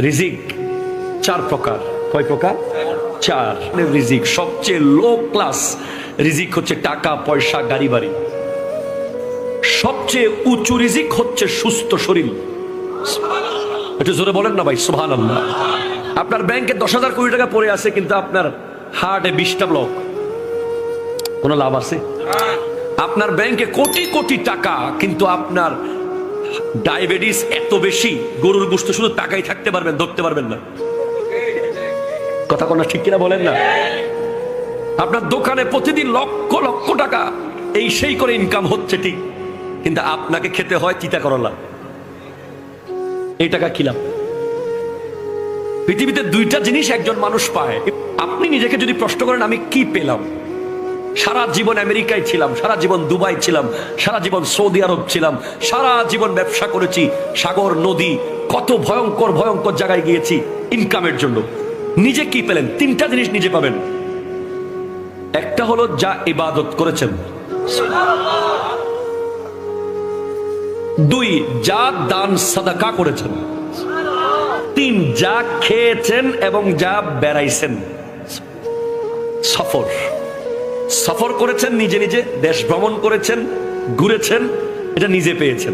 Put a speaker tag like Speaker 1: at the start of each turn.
Speaker 1: রিজিক চার প্রকার। কয় প্রকার? চার। রিজিক সবচেয়ে লো ক্লাস রিজিক হচ্ছে টাকা পয়সা গাড়ি বাড়ি। সবচেয়ে উঁচু রিজিক হচ্ছে সুস্থ শরীর। একটু জোরে বলেন না ভাই সুবহানাল্লাহ। আপনার ব্যাংকে 10,000 কোটি টাকা পড়ে আছে, কিন্তু আপনার হার্টে 20টা ব্লক, কোনো লাভ আছে? আপনার ব্যাংকে কোটি কোটি টাকা, কিন্তু আপনার ডায়াবেটিস এত বেশি, গরুর গোশত শুধু টাকাই থাকতে পারবেন, ধরতে পারবেন না। কথা কোন ঠিক কিনা বলেন না? আপনার দোকানে প্রতিদিন লক্ষ লক্ষ টাকা এই সেই করে ইনকাম হচ্ছে ঠিক, কিন্তু আপনাকে খেতে হয় চিতা করলা। এই টাকা কি লাভ? পৃথিবীতে দুইটা জিনিস একজন মানুষ পায়। আপনি নিজেকে যদি প্রশ্ন করেন আমি কি পেলাম, সারা জীবন আমেরিকায় ছিলাম, সারা জীবন দুবাই ছিলাম, সারা জীবন সৌদি আরব ছিলাম, সারা জীবন ব্যবসা করেছি, সাগর নদী কত ভয়ঙ্কর ভয়ঙ্কর জায়গায় গিয়েছি ইনকামের জন্য। নিজে কি পেলেন? তিনটা জিনিস নিজে পাবেন। একটা হলো যা ইবাদত করেছেন, দুই যা দান সাদাকা করেছেন, তিন যা খেয়েছেন এবং যা বেড়াইছেন। সফর সফর করেছেন, নিজে নিজে দেশ ভ্রমণ করেছেন, ঘুরেছেন, এটা নিজে পেয়েছেন।